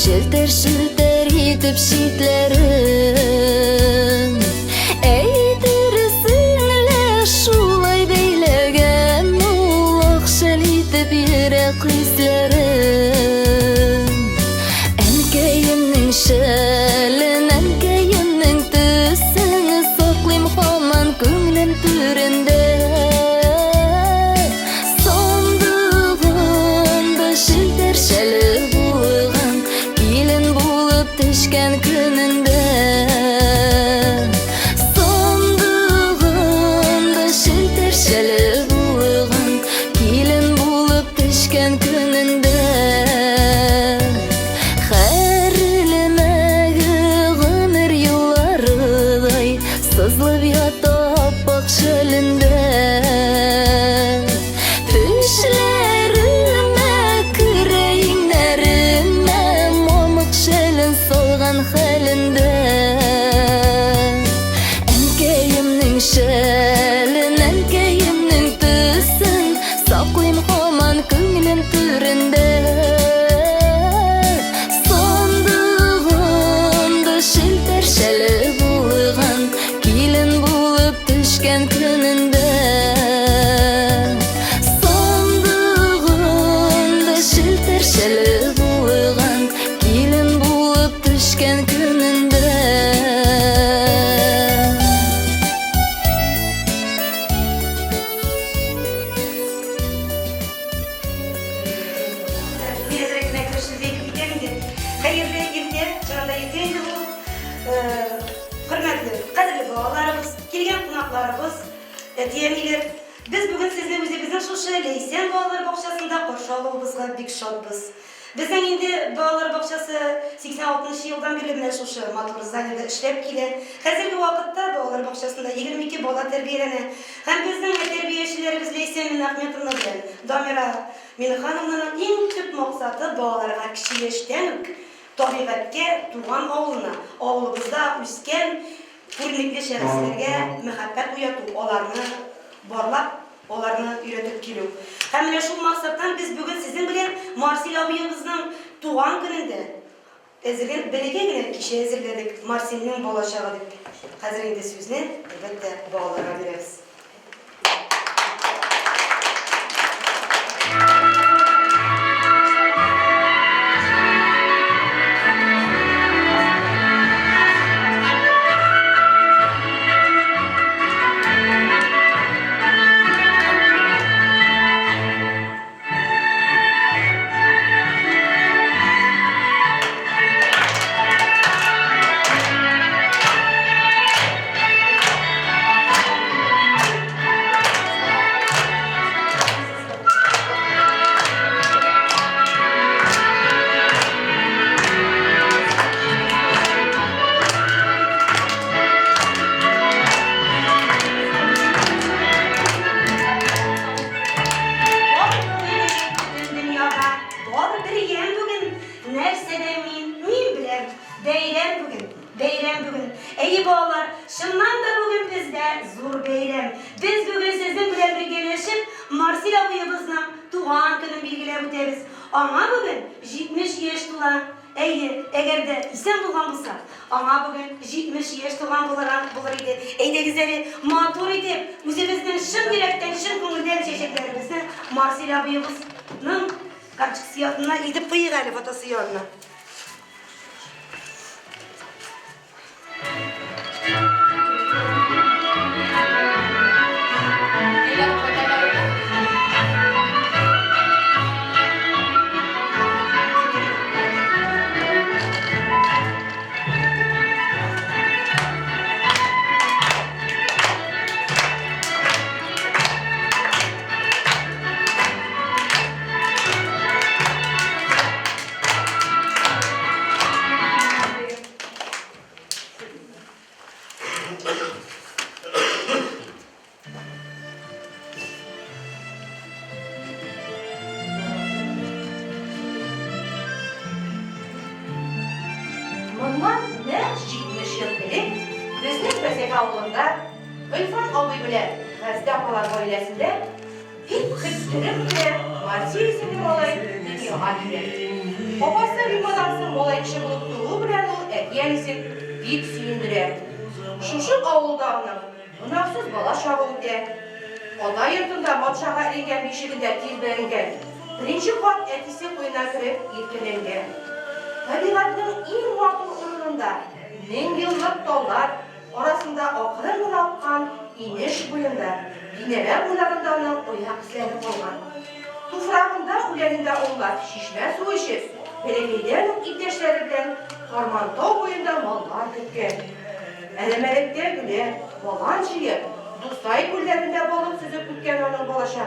Şilter yitip şitlerin Eydirsinler şulay beylegen Ulaq şel yitip yirek hislerin Enkeyimnin şelin, enkeyimnin tüsün Saklayım haman könglim türünde Sondığımda şilter şeli bulğan Gelin bulup düşken gününde Sondığımda şilter şeli bulğan Gelin bulup düşken gününde Sızlıp yatıp bak şölünde Düşlerime, küreğinlerime Momuk şölün solgan halinde Enkeyimnin şölün, enkeyimnin tüsün Saklayım haman könglim türünde Sondığımda şilter şeli bulğan Gelin bulup düşken gününde Sondığımda şilter şeli bulğan Gelin bulup düşken gününde Hayırlı günde, canında yeteğinde bu hürmetli, kadirli bağlarımız, gelgen konaklarımız, diyemilir. Biz bugün sizin bizden şu Leysen Bağlar Bakçası'nda korşalığımızga bik şadbız. Bizden indi Bağlar Bakçası 86 yıldan beri bile şu motorizaniyada işlep gelen. Hazırki vakitte Bağlar Bakçası'nda 22 bala terbiyelenen. Hem bizden terbiyeçilerimiz Leysen'in Ahmet'inle bilen Damira Minhanım'ın en tüp maksatı bağlarga kişileşten tabiatke tuğan oğluna, oğlumuzda üsken hürmetli şerefsizlerge muhabbet uyatıp, olarını borlap, olarını üretip kilo. Hem şu maksattan biz bugün sizin bilen Marsil abiyimizin tuğan gününde ezilin belege gelen kişi ezirledik. Marsil'in bolaşağı dedik. Hazır indi sözünü elbette bağlara veririz. Beyrem bugün. Ey bağlar, şundan da bugün bizde zor beyrem. Biz bugün sizin bilen birleşip Marsil abiyimizden tuğan günün bilgileri ötemiz. Ama bugün 70 yaş tuğan, eğer de isen tuğan bulsa, ama bugün 70 yaş tuğan bulur idi. Eyde güzeli matur edip, müzemizden şın yürekten, şın kongülden çeşitlerimizden Marsil abiyimizden karçık siyahına gidip bıyık ali fotosiyonuna. Bundan ne 70 yıl beri bizning Besek avlunda Gülfan abi bilen Gazete apalar ailesinde hip hip bilen Marsil isimli olay dünyaya geldi. Babası Rimadansın olay kişi bulup tuğu bilen ol etiyelisi bik süyündürer. Şuşuk avuldanın münafsız bala şavul de. Oda yurtunda matşağa eringen bişiginde tilberengen. Birinci kat etisi kuyuna kırıp irkelengen. Tabiatın en vakın umurunda 1000 yıllık dollar orasında okırın akkan iniş boyunda bineme boylarındanın oyak izleri olgan. Tufrağında ulerinde onlar şişme su içip belediyenin ipteşleri bilen Harmantau boyunda mallar dökken. Elemelekte güle bolan çiğip Dustay güllerinde balık süzüp bütken onun balaşağı.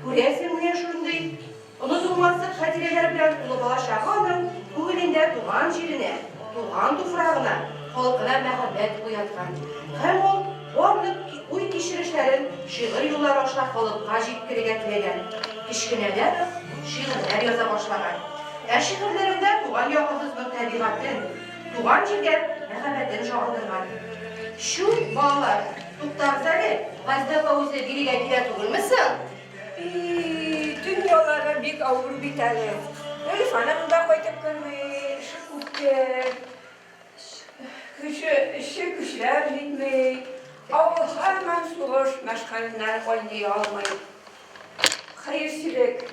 Kuresin ne şurundayım? Unutulması kadireler bilen ulu balaşağı onun Kugilinde tuğan çiline, tuğan tufrağına, halkına mehabbet uyatkan. Hem ol, orlık uy kişirişlerin şiir yolları aşağı halkına jikkirige tilegen. Kişkineler, şiirler yaza başlagan. Şiirlerinde tuğan yağızızlık tabiatın, tuğan çirgen mehabbetin şahıdırgan. Şu bağlar, tuktağzali, Gazdapa uze biriyle bile tuğulmuşsun? Dünyalara bir avru biteli. Elif Hanım da koyduk görmeyi, şu kukke, şu kuşlar gitmeyi, avul hemen suluş meşgalinler oynaya almayı. Hayırsızlık,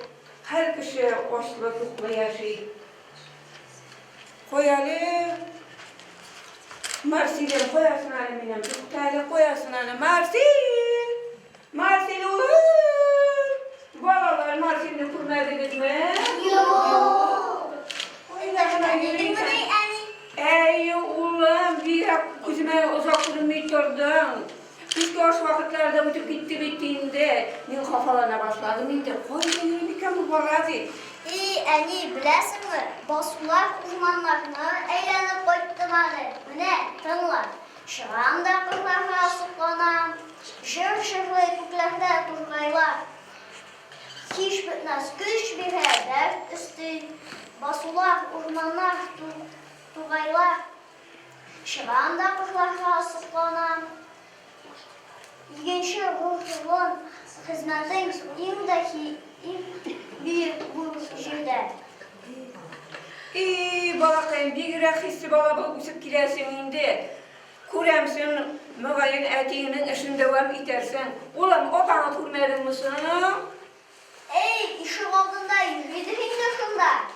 her kişi hoşlu kutlu yaşayı. Koyalı, Marsil'e koyarsın aleminem, tuktayla koyarsın anne, Marsil olur. Balalar Marsil'ini kurmadınız mı? Yok. Oynakına yürüyün sen. Ey ulan bir kuzime uzak durmayı durdun. Biz boş vakitlerde bütün bittiğinde min kafalarına başladım. İndi koy yürü bir bu baladı. Ani bilesin mi? Basular uzmanlarını eğlenip koyttular. Ne? Tanılar. Şıramda kırlarına sıklanan. Şırşırlı ipüklerde kurgaylar. Hiç bitmez güç bir hedef üstü. Basular uzmanlar turgaylar. Şıramda kırlarına sıklanan. İlginç ruhun hizmetin imdaki bir bu jüde. Balakayım bir hissi bala bu uçup gidersin indi. Kuremsin, mügayin etiğinin işini devam edersen. Ulan o bana turmadın mısın? Ey, işin olduğunda yürüdü hindasında.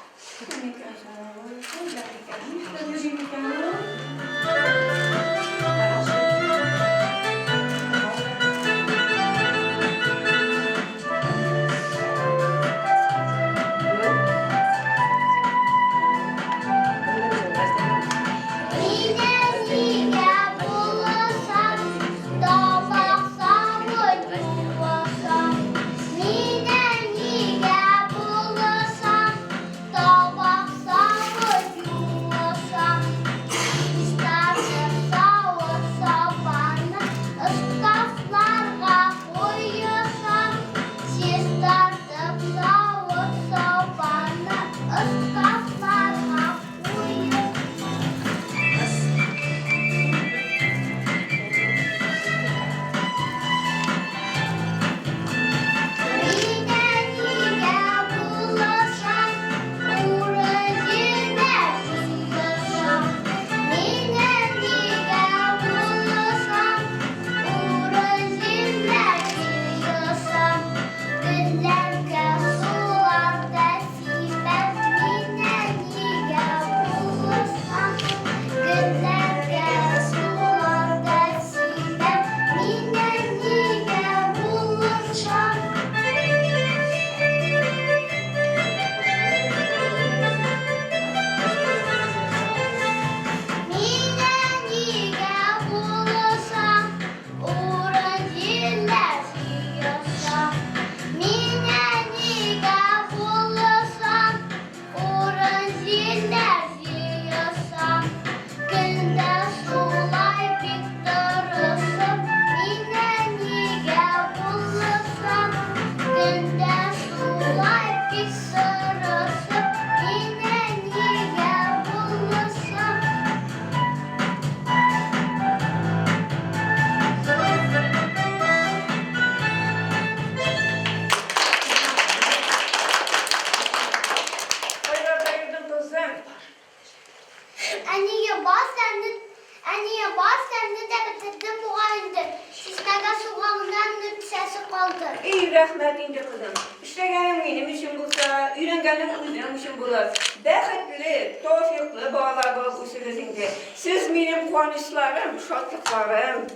getirdim bu indi. Sizlerden soğanından nütsesi kaldı. İyi rahmet indi kızım. İşlegenim benim işim bulsa, ürengenim özüm işim bular. Bəxtli, tevfikli bağlar bağ usulüzünde. Siz benim konuşlarım, şatlıklarım,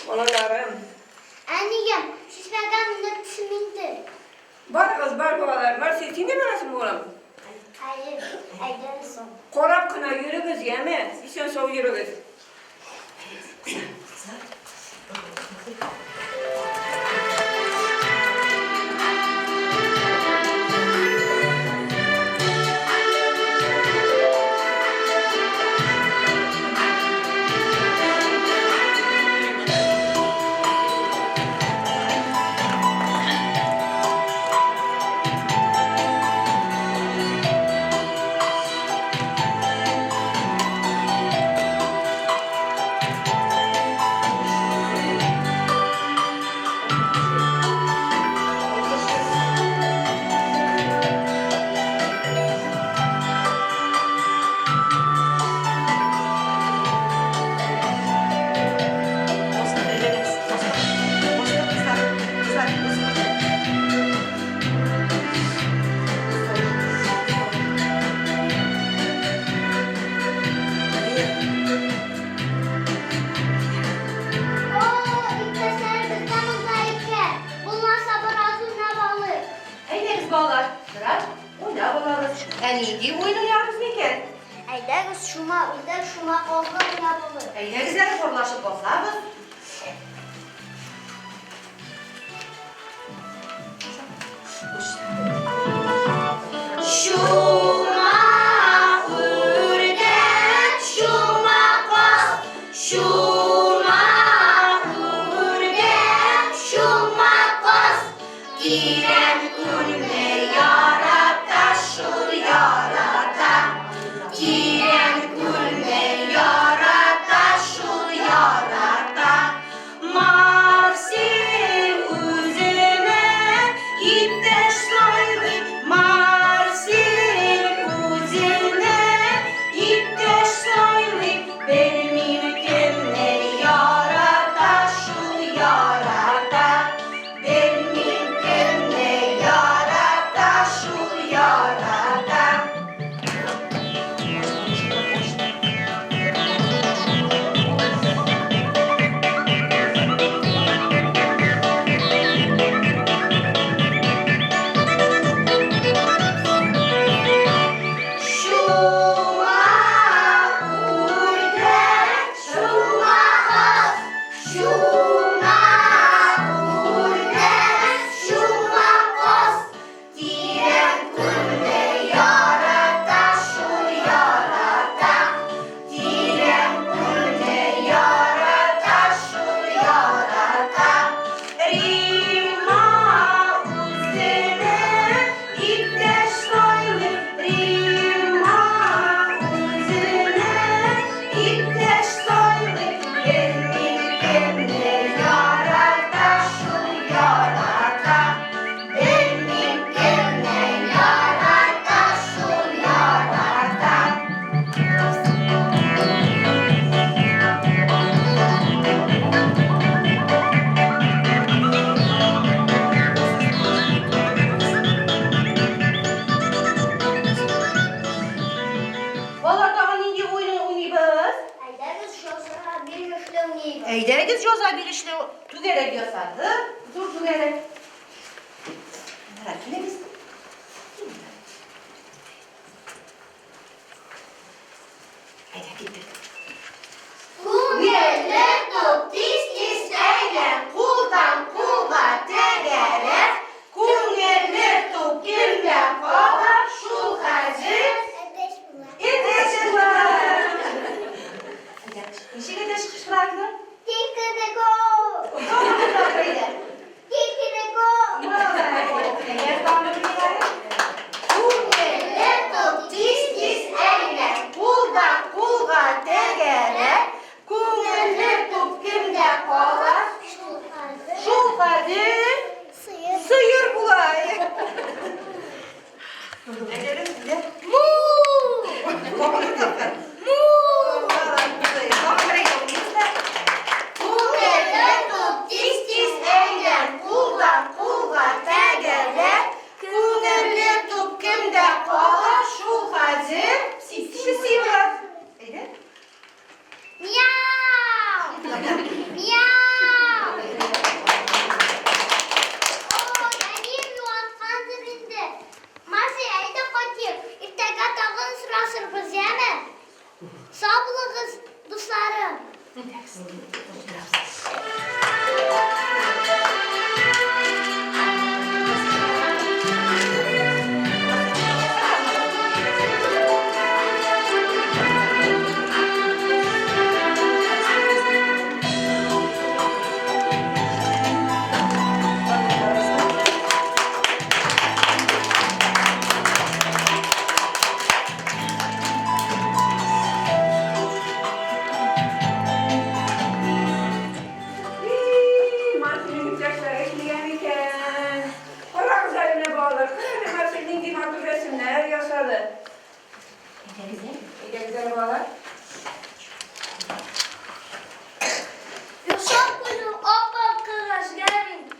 onalarım. Anneyim, sizlerden nütsimindir. Var kız, var bağlar, var sesinde mi nasıl oğlum? Hayır, edersin. Korap kına yürügüz yeme, işin soğuk yürügüz. Şuna oldu yapılır. Ne güzel forlaşıp olsa Şuma urdet, şuma kos, şuma urdet, şuma kos. Giren kulme yarata, şu yarata. Giren kulme yarata, şu yarata. Marsi üzerine ipte soylu, Marsi üzerine ipte soylu. Benim kendine yarata, şu yarata. Benim kendine yarata, şu yarata. Şuma urdet, şuma kos, şuma urdet, şuma kos. Giren kulme yarata, şu yarata. Giren kulme yarata, şu yarata. Rima üzerine ipte soylu, Rima üzerine ipte soylu. Benim kendine yarata, şu yarata. Benim kendine yarata, şu yarata. Vallahi daha ninge oyunu oynayız. Aydınız şosuna bir üstüm gibi. Eyderiz Joza bir işle tügere diyorsandı. Dur tügere. Merak biz. Haydi gittik. Kumyelle top diz diz eyle, kuldan kulga tegere. Kumyelle top kimde kala şu hacı. İteşin var. İşine de çıkıştıraklı. Kikiriko, kikiriko. Kumyelle top diz diz eyle, kuldan kulga tegere. Kumyelle top kimde kala Şu şu hacı. sıyır. Sıyır bulay. Edelim bile. Mu. Mu. Miau. Oo, deneyim yuvatkandır indi. Masi, ayda koyayım. İrtega tağın sırasır yani. Sağ bulunuz dostlarım. Martin'in yüksekler ekleyen iken. Orak üzerine bağlar. Kırılı Martin'in dimatlı resimler yasadı. İyice güzel bağlar. Yusuf kuzum, abba kırmaz gelin.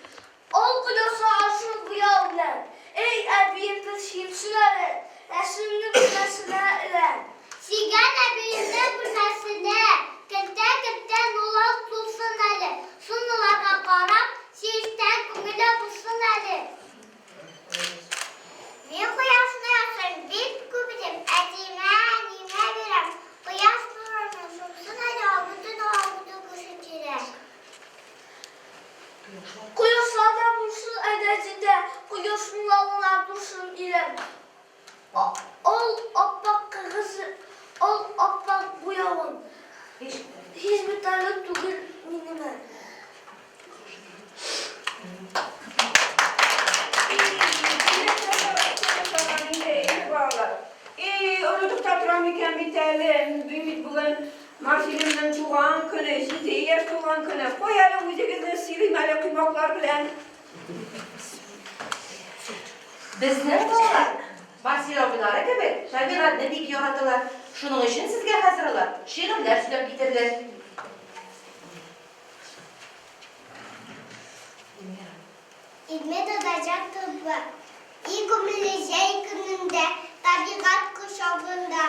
Ol kulosu aşın bu yavrular. Ey ebiyinde şimşiler, resimli kırmasına iler. Sigan ebiyinde kırmasına, kente kente nolak tulsun ali. Sunulara karab, şişten kumile bulsun ali. Ne kıyasını yapsın, bir kubidim, etime, nime verem. Kıyas durursun, sunsun ali, avudu kuşun çile. Kuyuslardan bulsun edecinde, kuyusun lalına dursun ilem. Ol oppak kızı, ol oppak bu yavun. Hiçbir tane tugul minime. Unutup tatramıken bitelim. Büyük bugün Martin'imden tuğan kını, sizi yer tuğan kını. Koyalım yüzünüzün silimeli kıymaklar bilen. Bizning bolalar Marsilovlar gibi tabiatni bek yoradilar. Shuning uchun sizga hazırlar. Shirinlar suzab getirdilar. İlmet olacak tıbbı. İlk umulacak gününde, tabiat kuşağında,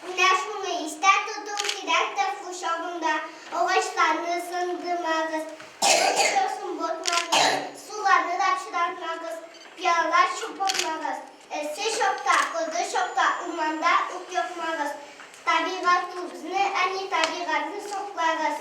güneş bunu ister tutup gider de kuşağında, ağaçlarını ısındırmağız, ölçüyorsun botmağız, sularını da çıdartmağız, piyalar çupurmağız, esi şokta, kudu şokta, umanda uk yokmağız, tabiat tuzunu, ani tabiatını sokmağız.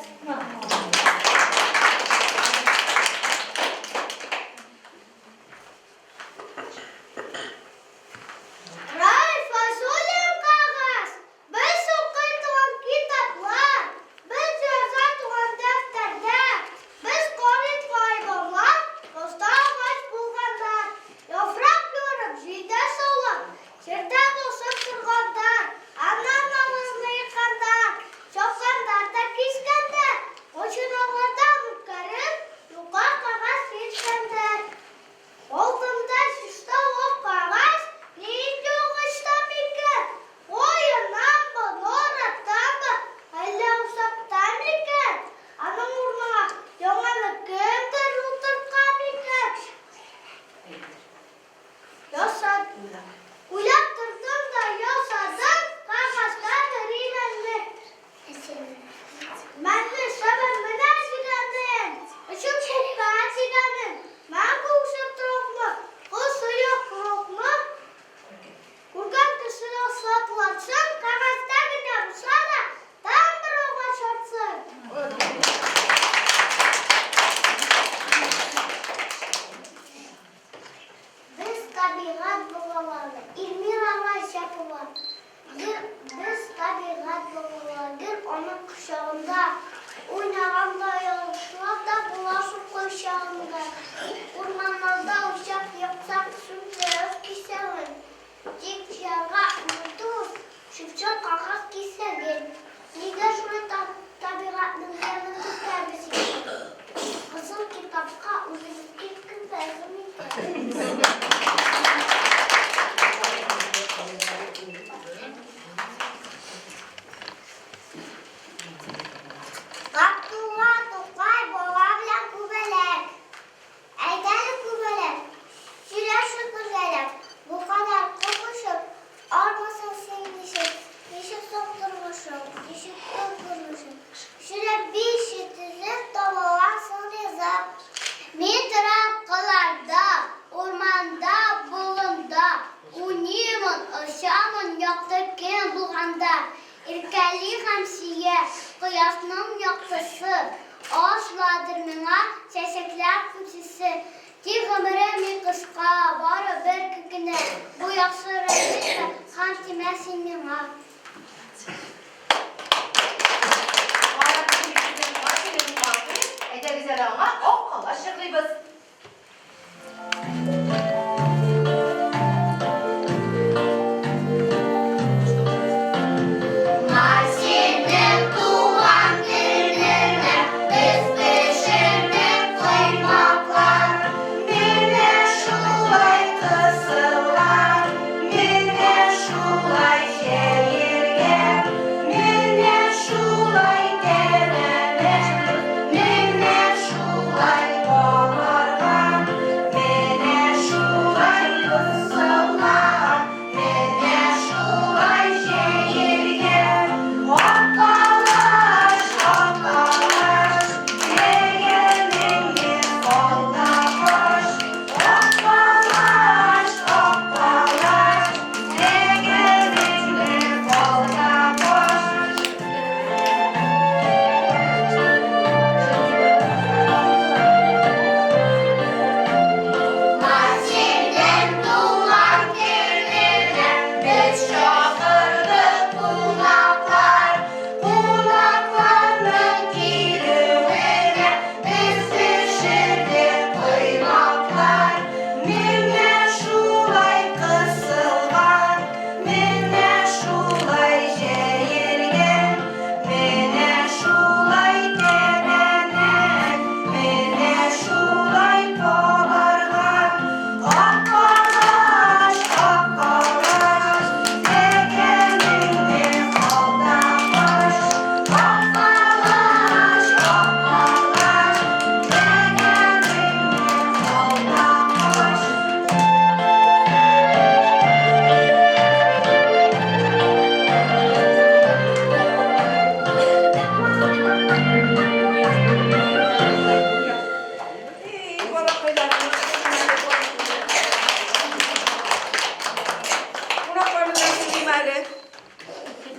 Ray, fasulye kağıt. Ben okuduğum kitaplar. Ben yazduğum defterler. Biz korit hayvanlar. Dosta ağaç bulganlar. Yaprak görüp jide soğuk. Şirde bulsun kırganlar. Anam namazını yıkanlar. Çokkanlarda kiskanlar. Koçun oğlarda mutkarım. Yuka kağıt seçkenler. Altında şişte o kağıt. Neydi o kıştamayken? Oyundan mı? Doğrattan mı? Hala uzaktan iken? Anam vurma. Yamanı kimdir oturtkan iken? Yosan. Uyaktırdım da yosadım. Kağıttan verilenler. Ben de sabah mınar siganım. Işık şerifat siganım. Ben kuşum trokmu. O suyu krokmu. Kurgan kısını ıslatılatsın. Kağıtta gide bu sana. Tam bir oğa çarpsın. Biz tabiat babaları. İlmir Ağaç yapılar. Biz tabiat babalardır onun kuşağında. Oynağanda yoluşlar da bulaşık kuşağında. Ormanlarda uçak yapsak sümkürüz kisevin. Cik yaga unutur, şıfçak kakak kisevin. Nigar şuna tabiatın yanında terbiyesi. Kızıl kitapka uzun kitkin bezimi. Kaptuğa tokay boğabla kubelek. Eydeli kubelek. Şire şıkırgelek. Bu kadar kokuşup, armasın senin işin. Dişi sokturmuşum, dişi kısı. Ağaçlardır mına çiçekler kutusu. Ki ömrüm mi kıska, barı bir küküne. Bu yakşı rüzgarı kan timesin mına. Güzel ama Allah şıklıyız.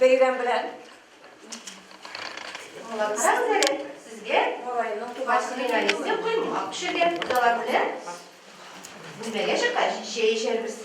Beyran bilen. Allah karanız sizge. Başını inanesi koyma. Pişirgen budalar bilen. Bilmeye şaka. Şey içerimiz.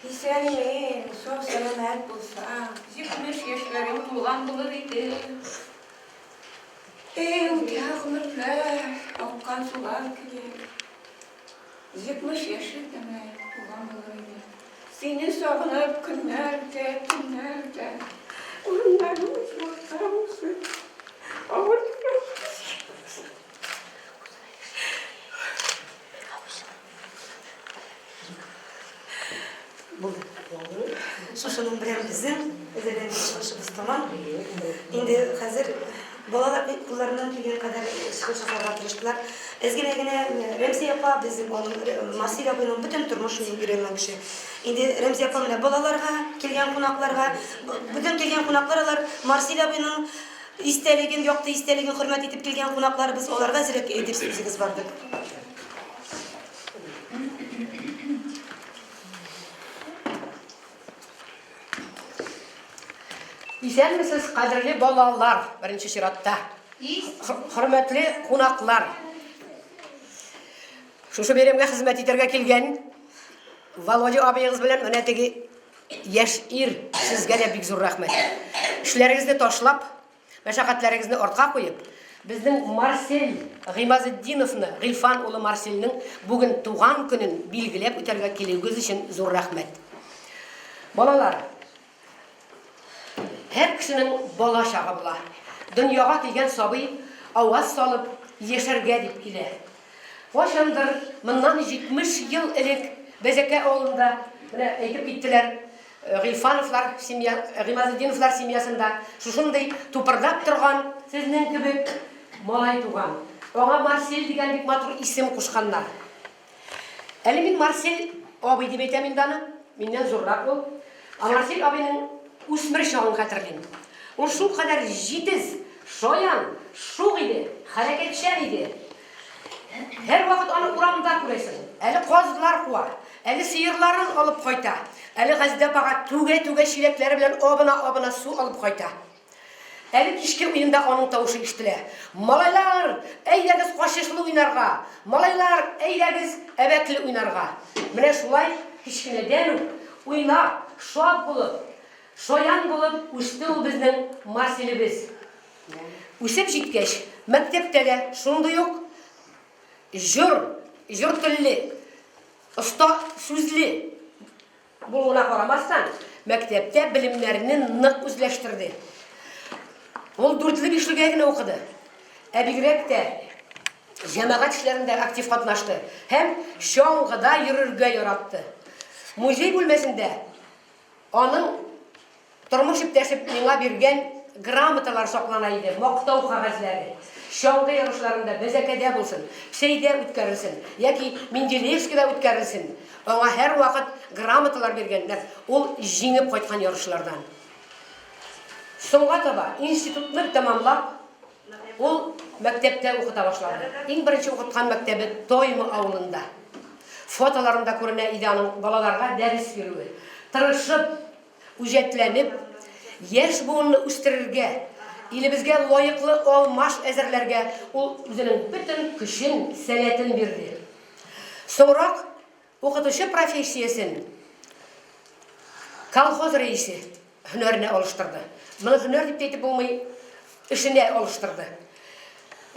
Hissenin çok selamet bulsa, 23 yaşlarım tuğlan bulur idi. Uçaklarlar, akkan sular gibi. 23 yaşı demek tuğlan bulur idi. Seni sağınıp günlerde, günlerde. Oyunlarımız bakar mısın? Ağır Şuşunun bilen bizim özellikle çıkışımız tamam. Şimdi hazır balalar kullarından gelene kadar çıkış yapmaya çalıştılar. Ezgine Remzi Yapa bizim onun Marsil abinin bütün turmuşunu yürüyenlemişi. Şimdi Remzi Yapa ile balalarga, kelgen konaklarga, bütün kelgen konaklarlar Marsil abinin isteligin yoktu isteligin hürmet edip kelgen konakları biz onlarga zirek edirsizimiz vardı. İsen misiniz kadirli balalar birinci şiratta? Hürmetli konaklar. Şuşu berimge hizmet ederge kelgen Valvoji abiyiniz bilen önetegi yaş sizge de big zor rahmet. İşleringizni taşlap, meşakkatlaringizni ortaga koyup, bizning Marcel G'imaziddinovni, G'ilfan ulu Marcelning bugün tuğan günün bilgilep öterge kelewiniz için zor rahmet. Balalar, her kişinin bala şağı bular. Dünyaga kelgen sabiy avaz salıp yaşarga dip keler. Hoşandır, bundan 70 yıl elek Bezeke oğlunda Менә әйтеп киттеләр, Гыйфановлар семья, Гыймазетдиновлар семьясында шушындай тупырдап торган сезнең кебек малай туган. Аңа Марсель дигән бик матур исем кушканнар. Әле мин Марсель абый дип әйтәм инде аны. Миннән зуррак ул. Марсель абыйның үсмер чагын хәтерлим. Ул шул кадәр җитез, шаян, шук иде, хәрәкәтчән иде. Һәр вакыт аны урамда күрәсең. Әле казлар куа, әле сыерларын алып кайта, әле Газда апага түгә-түгә чиләкләре белән абына су алып кайта. Әле кичке уенда аның тавышы ишетелә. Малайлар, әйдәгез кашышлы уйнарга. Малайлар, әйдәгез әбәкле уйнарга. Менә шулай кичкенәдән үк уйнап, шат булып, шаян булып үсте ул безнең Марселебез. Үсеп җиткәч, мәктәптә дә шундый ук җыр телле, оста сүзле булуына карамастан, мәктәптә белемнәрен нык үзләштерде. Ул 4-5-легә генә укыды. Ә бигрәк тә җәмәгать эшләрендә актив катнашты һәм чаңгыда йөрергә яратты. Музей бүлмәсендә аның тормыш иптәше миңа биргән грамоталар саклана иде, мактау кагазлары. Чаңгы ярышларында Бәзәкәдә булсын, Шәйдә үткәрелсен, яки Менделеевскида үткәрелсен. Аңа һәр вакыт грамоталар биргәннәр. Ул җиңеп кайткан ярышлардан. Соңга таба институтны тәмамлап, ул мәктәптә укыта башлады. Иң беренче укыткан мәктәбе Тоймы авылында. Фотоларында күренә иде аның балаларга дәрес бирүе. Тырышып, үҗәтләнеп, яшь буынны үстерергә, илебезгә лаеклы алмаш әзерләргә ул үзенең бөтен көчен, сәләтен бирде. Соңрак укытучы профессиясен колхоз рәисе һөнәренә алыштырды. Моны һөнәр дип әйтеп булмый, эшенә алыштырды.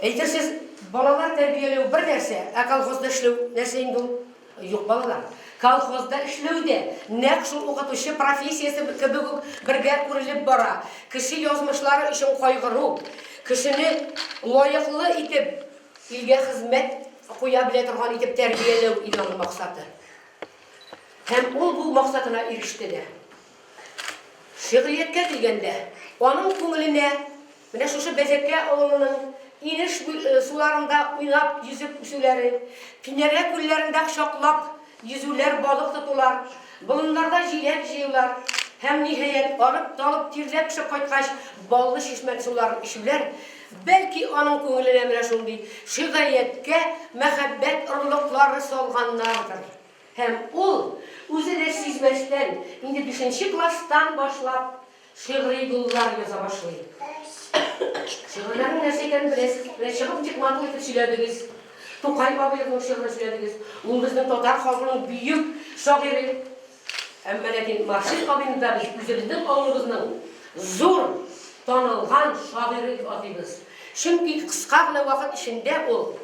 Әйтерсез, балалар тәрбияләү бер нәрсә, ә колхозда эшләү нәрсә инде ул? Юк, балалар. Колхозда эшләүдә нәкъ шул укытучы профессиясе кебек бергә күрелеп бара. Кеше язмышлары өчен кайгыру, кешене лаеклы итеп, илгә хезмәт куя белә торган итеп тәрбияләү иде аның максаты. Һәм ул бу максатына иреште дә. Шигърияткә килгәндә, аның күңеленә менә шушы Бәзәкә авылының инеш суларында уйнап yüзеп үсүләре, Кинәрә күлләрендә чаклап yüзүләр, балык тотулар, болыннарда җиләк җыюлар һәм ниһаять алып-талып тирләп чыгып кайткач баллы чишмә суларын ишүләр, бәлки аның күңеленә менә шундый шигърияткә мәхәббәт орлыклары салганнардыр. Һәм ул үзе дә сизмәстән инде 5нче класстан башлап шигъри юллар яза башлый. Шигырьләрнең нәрсә икәнен беләсез. Чыгып тик матур итеп сөйләдегез. Тукай бабайның шигырен сөйләдегез. Ул безнең татар халкының бөек шагыйре. Әмма ләкин Марсель абыйны да без үзебезнең авылыбызның зур танылган шагыйре дип атыйбыз. Чөнки кыска гына вакыт эчендә ул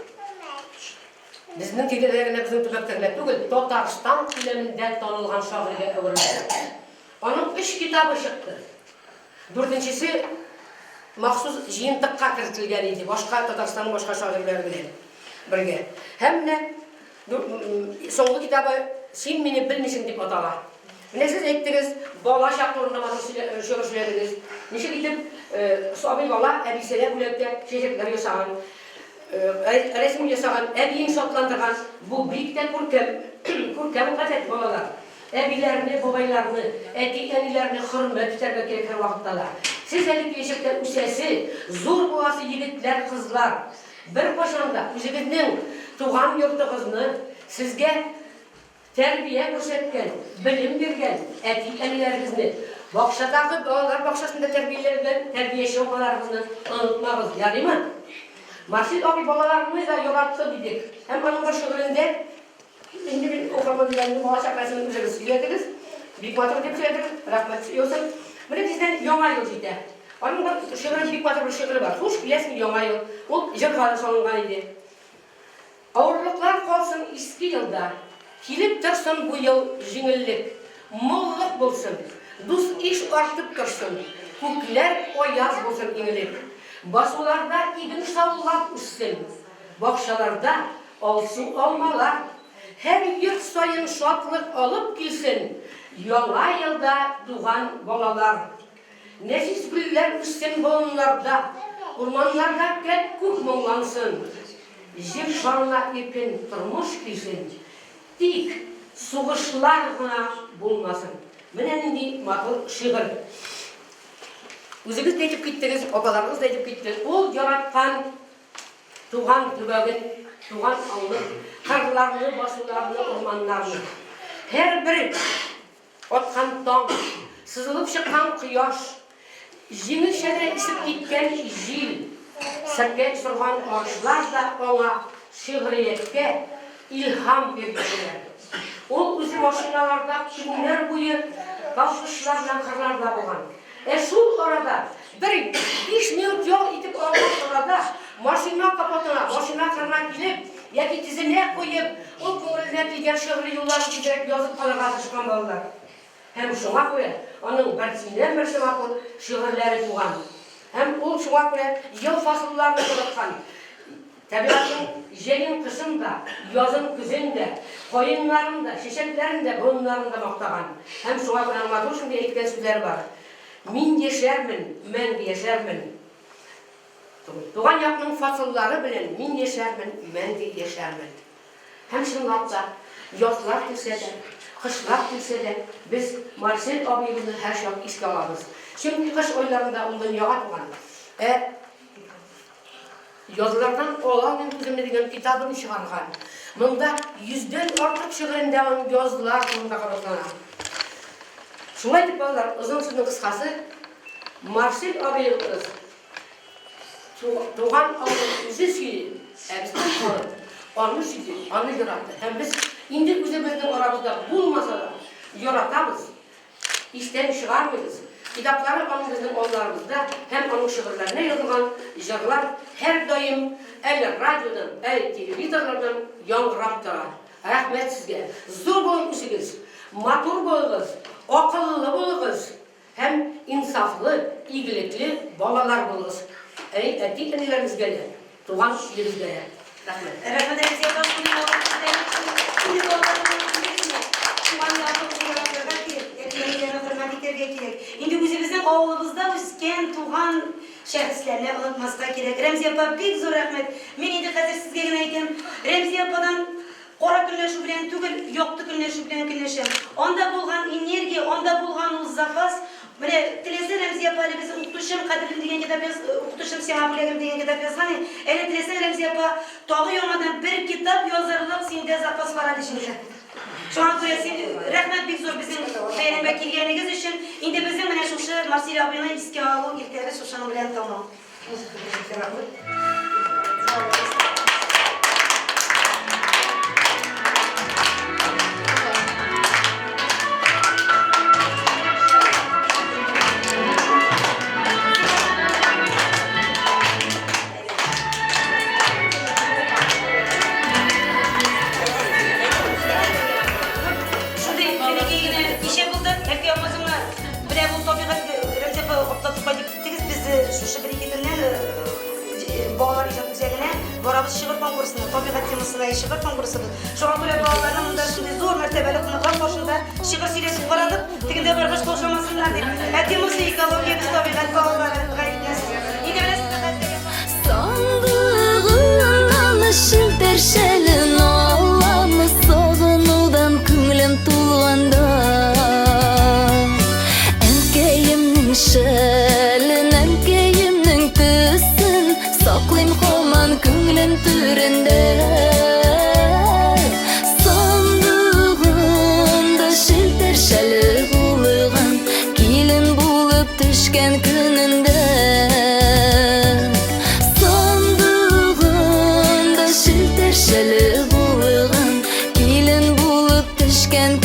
безнең тирәләргә безнең төбәктәргә түгел, Татарстан күләмендә танылган шагыйрьгә әверелде. Аның 3 китабы чыкты. 4нчесе махсус җыентыкка кертелгән иде, башка Татарстанның башка шагыйрьләре белән бергә. Һәм менә соңгы китабы "Син мине белмисең" дип атала. Менә сез әйттегез, бала чак турында матур сөйләдегез. Ничек итеп сабый бала әбисенә бүләктә чәчәкләр ясаган, рәсем ясаган, әбиен шатландырган, бу бик тә күркәм гадәт балалар. Әбиләрне, бабайларны, әти-әниләрне хөрмәт итәргә кирәк һәр вакытта. Сез әле киләчәктә үсәсе, зур буласы егетләр, кызлар, бер кашанда үзегезнең туган йортыгызны сезгә тәрбия күрсәткән, белем биргән әти-әниләрегезне, бакчадагы балалар бакчасында тәрбияләгән тәрбияче апаларыгызны онытмагыз, ярыймы? Марсель абый балаларны да яратты дидек. Һәм аның бер шигырендә инде бит укырманларның балачак рәсемен үзегез сөйләдегез. Бик матур дип сөйләдегез. Рәхмәт Йосыф. Менә бездән яңа ел җитә. Аның бер шигыры бик матур бер шигыры бар. Хуш киләсең яңа ел. Ул җырга салынган иде. Авырлыклар калсын иске елда. Килеп торсын бу ел җиңеллек. Муллык булсын. Дус иш артып торсын. Күкләр аяз булсын иңелек. Басуларда иген саулап үссен. Бакчаларда алсу алмалар. Her yurt sayın şatlık alıp gelsin. Yola yılda doğan balalar. Nefis güller üstten boğunlarda, ormanlarda ket kuk muğlansın. Jip şarla ipin turmuş gelsin. Tik soğuşlar gına bulmasın. Menenindi matıl şiir. Өзіңіз deyip gittiniz, obalarınız deyip gittiniz. Ол yaratkan tuğan tübegin, tuğan alnı, karlarını, basılarını, ormanlarını. Her biri otkan dağ, sızılıp çıkan kıyaş, jini şere isip gitken jil, sırken sırgan ağaçlar da ona şiiriyetke ilham verdiler. Ol üzüm maşinalarda günler boyu kalkışlarla kırlarda boğan. Şu orada bir 5 minut yol itip olmak orada maşina kapatına, maşina kırına gelip yaki tizine koyup o konularına diğer şehirli yolları giderek yazıp kalırga çıkan bağlar. Hem şuna koyar, onun bersinden bir makul şehirleri tuğan. Hem o şuna koyar, yıl fasıllarını kırıtkan. Tabiatın jelin kışında, yazın kızında, koyunlarında, şişeklerinde, bunlarında maktağan. Hem şuna koyar, ama şimdi etken sözleri var. Min yeşermin, men yeşermin. Doğan yakının fasılları bilen min yeşermin, men yeşermin. Hem şunlapta yazlar dilse de, kışlar dilse de biz Marcel abimizin her şey iske alamız. Şimdi kış oylarında ondan yağatman. Yazılardan olan kızımı degen kitabını çıkargan. Bunda 100'den artık şiirinden yazılar bunda karıklanan. Şuna edip bağlar, uzun sözün kıskası, Marcel abimiz doğan ağzın üzü süyü, bizden kalır. Onu süyü, onu yarattı. Hem biz indi üzümüzün aramızda bulmasa da yaratamız. İşten çıkarmayız. Kitapları onun bizim onlarımızda hem onun şiirlerine yazılan jırlar her daim radyodan, televizorlardan yankırap durar. Rahmet sizge. Zor bolmuşsunuz, matur bolunuz, akıllı bolunuz, hem insaflı, iyilikli balalar bolunuz. Etik enilerimiz gelir, tuğan yerimiz gelir. Rahmet. Rahmet ederiz yapasını şimdi Şimdi bizim oğlumuzda üzken tuğan şahıslarını unutmazsa gerek. Remzi Yapa bir zor rahmet. Ben indi hazır sizge gene aytayım. Remzi Yapa'dan qora günleşu bilen tugul, yoktu günleşu bilen günleşem. Onda bulgan enerji, onda bulgan zapas. Böyle tilesen Remzi Yapa ile bizim uqtuşum kadrim degen kitap yaz, uqtuşum siyabulegim degen kitap yazgan. Ele tilesen Remzi Yapa toğı yomadan bir kitap yazarılıp sinde zapas var adışınca. Şu an rahmet bir zor bizim beğenmek ilginiz için. Indi bizim mene şu Marcel abine iske alı ilkleri şu şan bilen tamam. Şiir konkursuna, tabiat temasına şiir konkursuna. Şu an böyle bağlarının da şimdi zor mertebeli konular başında şiir silesi varadık. Tekinde bir kış konuşamasınlar diye. Etimiz ekoloji, tabiat bağları kayıtlar. Yine böyle size Sandığın alışır derşelin Allah'ını sağınıdan kümlem tuğanda Enkeyimnin şelin, enkeyimnin tüsün Saklayım koman kümlem türünde Sandığında şilter şeli bulğan Kilin bulup düşken gününde Şeli bulğan, kilin bulup düşken